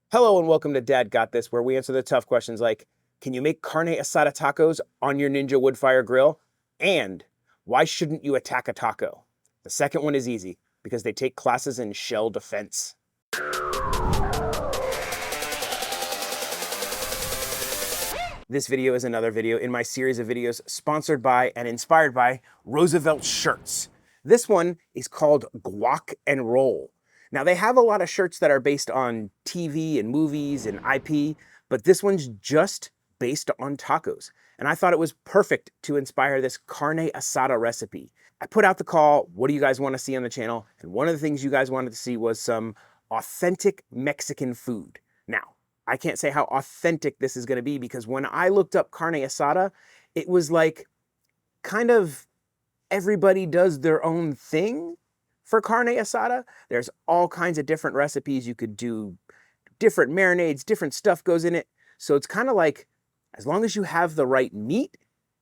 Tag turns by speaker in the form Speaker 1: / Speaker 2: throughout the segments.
Speaker 1: Hello and welcome to Dad Got This, where we answer the tough questions like, can you make carne asada tacos on your Ninja Woodfire Grill? And why shouldn't you attack a taco? The second one is easy, because they take classes in shell defense. This video is another video in my series of videos sponsored by and inspired by Roosevelt shirts. This one is called Guac Roll. Now, they have a lot of shirts that are based on TV and movies and IP, but this one's just based on tacos. And I thought it was perfect to inspire this carne asada recipe. I put out the call, what do you guys want to see on the channel? And one of the things you guys wanted to see was some authentic Mexican food. Now, I can't say how authentic this is going to be because when I looked up carne asada, it was like kind of everybody does their own thing for carne asada. There's all kinds of different recipes you could do, different marinades, different stuff goes in it. So it's kind of like, as long as you have the right meat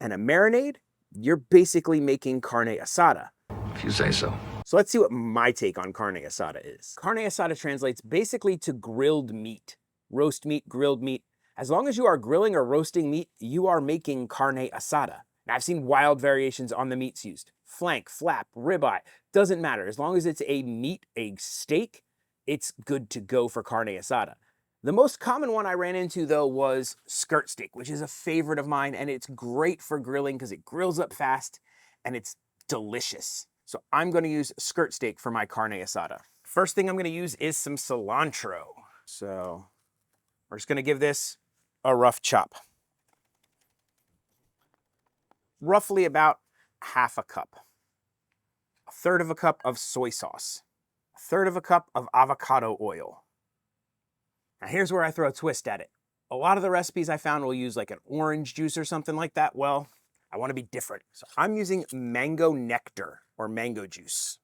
Speaker 1: and a marinade, you're basically making carne asada.
Speaker 2: If you say so.
Speaker 1: So let's see what my take on carne asada is. Carne asada translates basically to grilled meat, roast meat, grilled meat. As long as you are grilling or roasting meat, you are making carne asada. Now, I've seen wild variations on the meats used. Flank, flap, ribeye, doesn't matter. As long as it's a meat, a steak, it's good to go for carne asada. The most common one I ran into, though, was skirt steak, which is a favorite of mine, and it's great for grilling because it grills up fast and it's delicious. So I'm going to use skirt steak for my carne asada. First thing I'm going to use is some cilantro. So we're just going to give this a rough chop. Roughly about half a cup. A third of a cup of soy sauce. A third of a cup of avocado oil. Now here's where I throw a twist at it. A lot of the recipes I found will use like an orange juice or something like that. Well, I want to be different. So I'm using mango nectar or mango juice.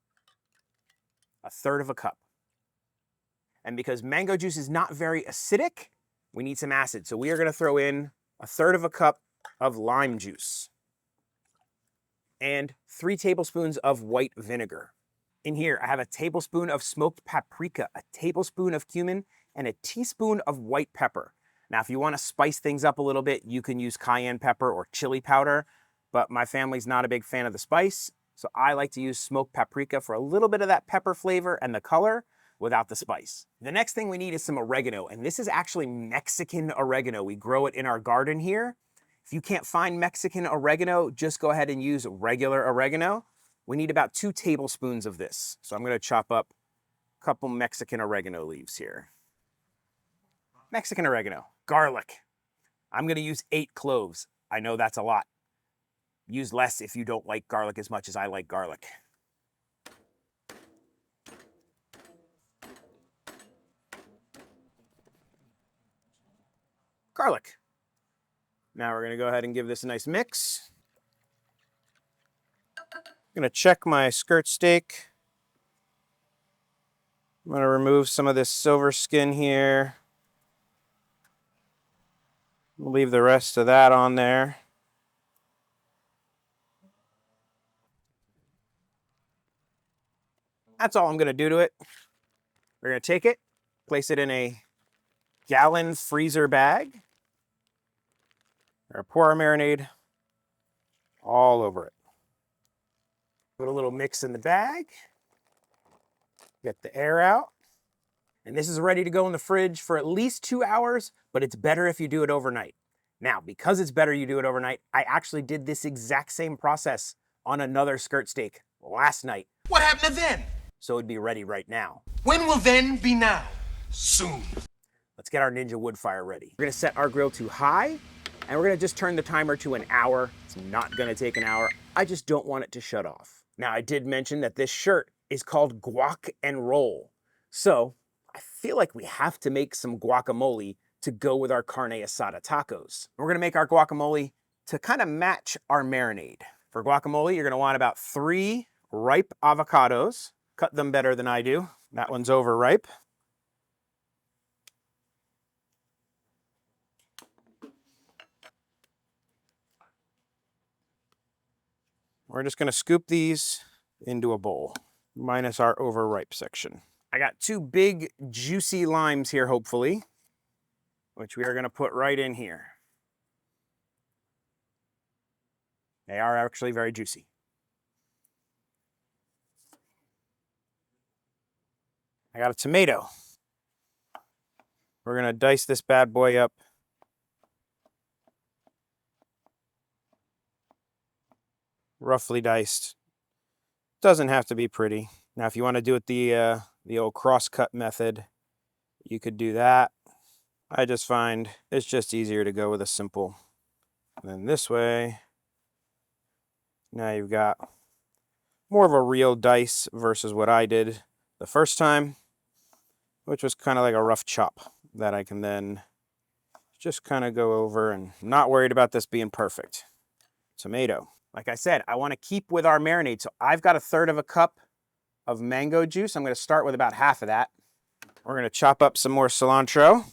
Speaker 1: A third of a cup. And because mango juice is not very acidic, we need some acid. So we are going to throw in a third of a cup of lime juice. And 3 tablespoons of white vinegar. In here, I have a tablespoon of smoked paprika, a tablespoon of cumin, and a teaspoon of white pepper. Now, if you want to spice things up a little bit, you can use cayenne pepper or chili powder, but my family's not a big fan of the spice, so I like to use smoked paprika for a little bit of that pepper flavor and the color without the spice. The next thing we need is some oregano, and this is actually Mexican oregano. We grow it in our garden here. If you can't find Mexican oregano, just go ahead and use regular oregano. We need about 2 tablespoons of this. So I'm going to chop up a couple Mexican oregano leaves here. Mexican oregano. Garlic. I'm going to use 8 cloves. I know that's a lot. Use less if you don't like garlic as much as I like garlic. Garlic. Now we're going to go ahead and give this a nice mix. I'm going to check my skirt steak. I'm going to remove some of this silver skin here. We'll leave the rest of that on there. That's all I'm going to do to it. We're going to take it, place it in a gallon freezer bag. We're going to pour our marinade all over it. Put a little mix in the bag. Get the air out. And this is ready to go in the fridge for at least 2 hours, but it's better if you do it overnight. Now, because it's better you do it overnight, I actually did this exact same process on another skirt steak last night.
Speaker 2: What happened to then?
Speaker 1: So it'd be ready right now.
Speaker 2: When will then be now? Soon.
Speaker 1: Let's get our Ninja Woodfire ready. We're gonna set our grill to high, and we're gonna just turn the timer to an hour. It's not gonna take an hour. I just don't want it to shut off. Now, I did mention that this shirt is called Guac Roll. So I feel like we have to make some guacamole to go with our carne asada tacos. We're gonna make our guacamole to kind of match our marinade. For guacamole, you're gonna want about 3 ripe avocados. Cut them better than I do. That one's overripe. We're just gonna scoop these into a bowl, minus our overripe section. I got 2 big juicy limes here, hopefully, which we are gonna put right in here. They are actually very juicy. I got a tomato. We're gonna dice this bad boy up. Roughly diced. Doesn't have to be pretty. Now, if you want to do it the old cross-cut method, you could do that. I just find it's just easier to go with a simple. And then this way, now you've got more of a real dice versus what I did the first time, which was kind of like a rough chop that I can then just kind of go over, and I'm not worried about this being perfect. Tomato. Like I said, I want to keep with our marinade. So I've got 1/3 cup of mango juice. I'm going to start with about half of that. We're going to chop up some more cilantro.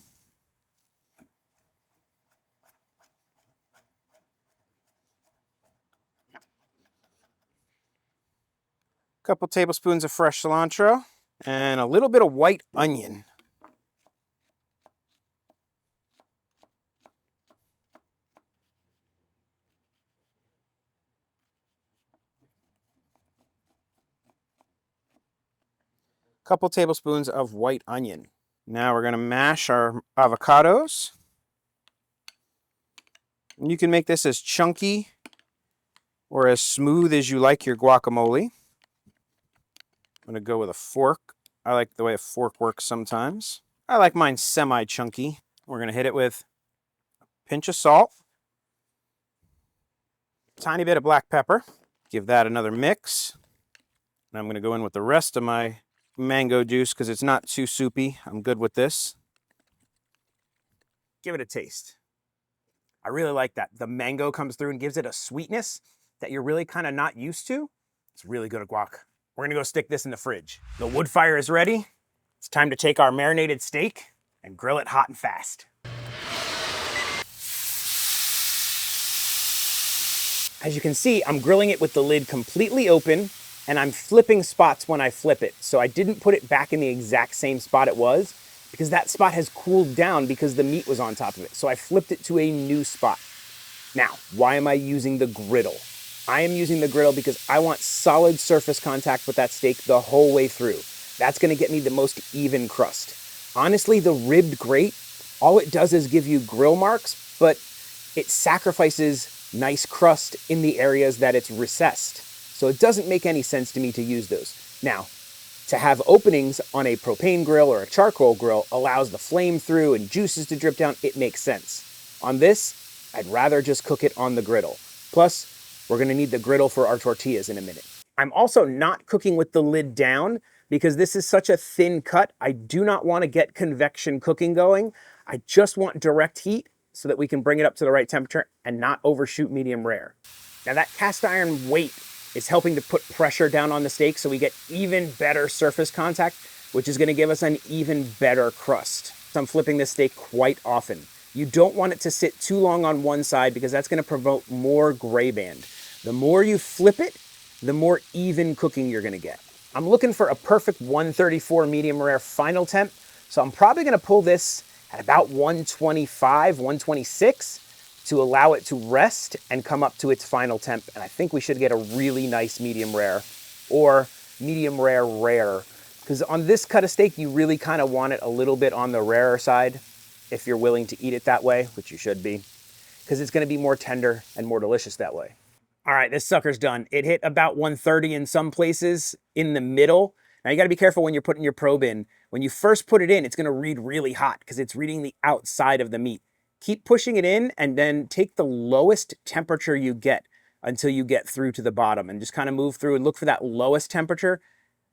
Speaker 1: A couple tablespoons of fresh cilantro and a little bit of white onion. Couple tablespoons of white onion. Now we're going to mash our avocados. You can make this as chunky or as smooth as you like your guacamole. I'm going to go with a fork. I like the way a fork works sometimes. I like mine semi-chunky. We're going to hit it with a pinch of salt, tiny bit of black pepper. Give that another mix. And I'm going to go in with the rest of my mango juice because it's not too soupy. I'm good with this. Give it a taste. I really like that. The mango comes through and gives it a sweetness that you're really kind of not used to. It's really good at guac. We're gonna go stick this in the fridge. The wood fire is ready. It's time to take our marinated steak and grill it hot and fast. As you can see, I'm grilling it with the lid completely open, and I'm flipping spots when I flip it. So I didn't put it back in the exact same spot it was, because that spot has cooled down because the meat was on top of it. So I flipped it to a new spot. Now, why am I using the griddle? I am using the griddle because I want solid surface contact with that steak the whole way through. That's gonna get me the most even crust. Honestly, the ribbed grate, all it does is give you grill marks, but it sacrifices nice crust in the areas that it's recessed. So it doesn't make any sense to me to use those. Now, to have openings on a propane grill or a charcoal grill allows the flame through and juices to drip down. It makes sense. On this, I'd rather just cook it on the griddle. Plus, we're gonna need the griddle for our tortillas in a minute. I'm also not cooking with the lid down because this is such a thin cut. I do not want to get convection cooking going. I just want direct heat so that we can bring it up to the right temperature and not overshoot medium rare. Now that cast iron weight is helping to put pressure down on the steak so we get even better surface contact, which is gonna give us an even better crust. So I'm flipping this steak quite often. You don't want it to sit too long on one side because that's gonna promote more gray band. The more you flip it, the more even cooking you're gonna get. I'm looking for a perfect 134 medium rare final temp, so I'm probably gonna pull this at about 125, 126 to allow it to rest and come up to its final temp. And I think we should get a really nice medium rare or medium rare rare, because on this cut of steak, you really kind of want it a little bit on the rarer side if you're willing to eat it that way, which you should be, because it's gonna be more tender and more delicious that way. All right, this sucker's done. It hit about 130 in some places in the middle. Now you gotta be careful when you're putting your probe in. When you first put it in, it's gonna read really hot because it's reading the outside of the meat. Keep pushing it in and then take the lowest temperature you get until you get through to the bottom and just kind of move through and look for that lowest temperature.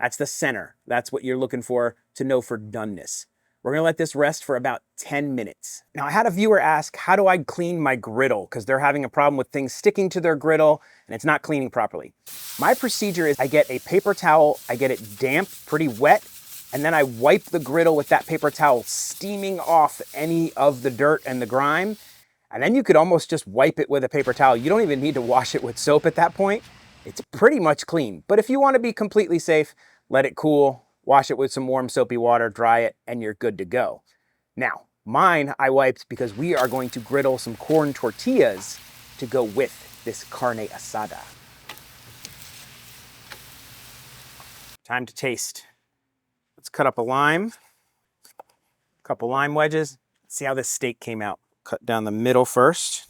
Speaker 1: That's the center. That's what you're looking for to know for doneness. We're gonna let this rest for about 10 minutes. Now I had a viewer ask, how do I clean my griddle? Because they're having a problem with things sticking to their griddle and it's not cleaning properly. My procedure is I get a paper towel, I get it damp, pretty wet, and then I wipe the griddle with that paper towel, steaming off any of the dirt and the grime. And then you could almost just wipe it with a paper towel. You don't even need to wash it with soap at that point. It's pretty much clean. But if you want to be completely safe, let it cool, wash it with some warm soapy water, dry it, and you're good to go. Now, mine I wiped because we are going to griddle some corn tortillas to go with this carne asada. Time to taste. Let's cut up a lime, a couple lime wedges. See how this steak came out. Cut down the middle first.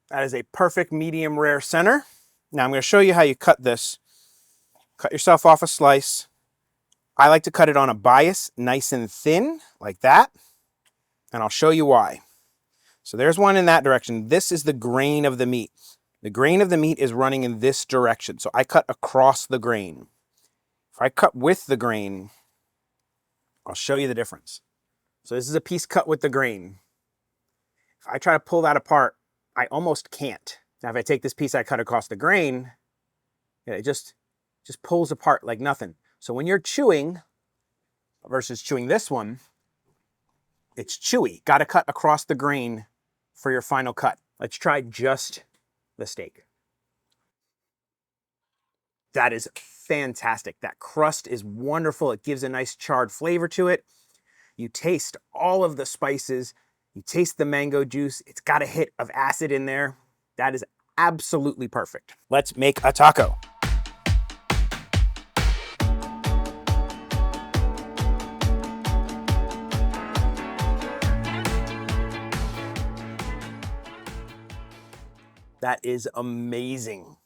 Speaker 1: That is a perfect medium rare center. Now I'm going to show you how you cut this. Cut yourself off a slice. I like to cut it on a bias, nice and thin, like that. And I'll show you why. So there's one in that direction. This is the grain of the meat. The grain of the meat is running in this direction. So I cut across the grain. If I cut with the grain, I'll show you the difference. So this is a piece cut with the grain. If I try to pull that apart, I almost can't. Now if I take this piece I cut across the grain, it just pulls apart like nothing. So when you're chewing versus chewing this one, it's chewy. Got to cut across the grain for your final cut. Let's try just the steak. That is fantastic. That crust is wonderful. It gives a nice charred flavor to it. You taste all of the spices. You taste the mango juice. It's got a hit of acid in there. That is absolutely perfect. Let's make a taco. That is amazing.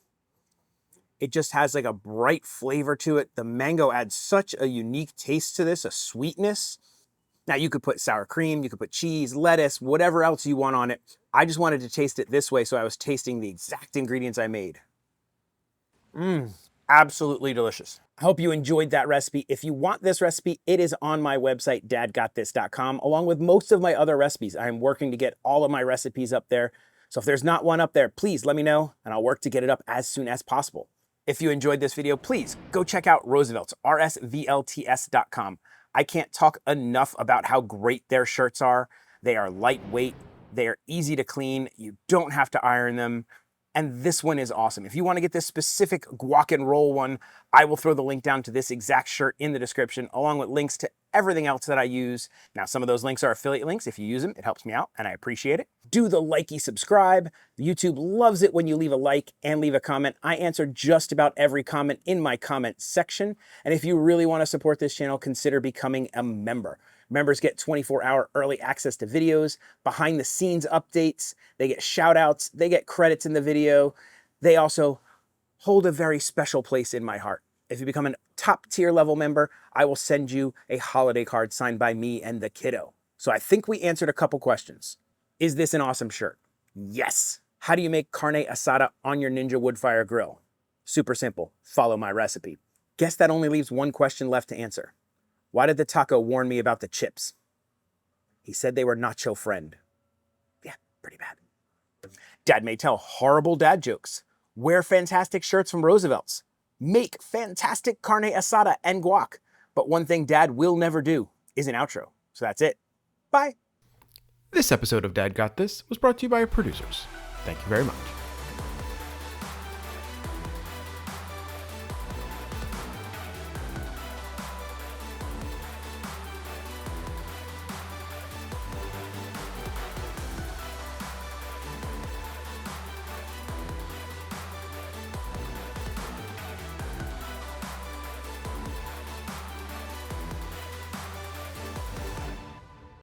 Speaker 1: It just has like a bright flavor to it. The mango adds such a unique taste to this, a sweetness. Now you could put sour cream, you could put cheese, lettuce, whatever else you want on it. I just wanted to taste it this way, so I was tasting the exact ingredients I made. Absolutely delicious. I hope you enjoyed that recipe. If you want this recipe, it is on my website, dadgotthis.com, along with most of my other recipes. I'm working to get all of my recipes up there. So if there's not one up there, please let me know, and I'll work to get it up as soon as possible. If you enjoyed this video, please go check out Roosevelt's, RSVLTS.com. I can't talk enough about how great their shirts are. They are lightweight, they are easy to clean, you don't have to iron them, and this one is awesome. If you want to get this specific Guac Roll one, I will throw the link down to this exact shirt in the description, along with links to everything else that I use. Now, some of those links are affiliate links. If you use them, it helps me out, and I appreciate it. Do the likey subscribe. YouTube loves it when you leave a like and leave a comment. I answer just about every comment in my comment section. And if you really want to support this channel, consider becoming a member. Members get 24-hour early access to videos, behind the scenes updates, they get shout outs, they get credits in the video. They also hold a very special place in my heart. If you become a top tier level member, I will send you a holiday card signed by me and the kiddo. So I think we answered a couple questions. Is this an awesome shirt? Yes. How do you make carne asada on your Ninja Woodfire Grill? Super simple. Follow my recipe. Guess that only leaves one question left to answer. Why did the taco warn me about the chips? He said they were nacho friend. Yeah, pretty bad. Dad may tell horrible dad jokes. Wear fantastic shirts from Roosevelt's. Make fantastic carne asada and guac. But one thing Dad will never do is an outro. So that's it. Bye.
Speaker 3: This episode of Dad Got This was brought to you by our producers. Thank you very much.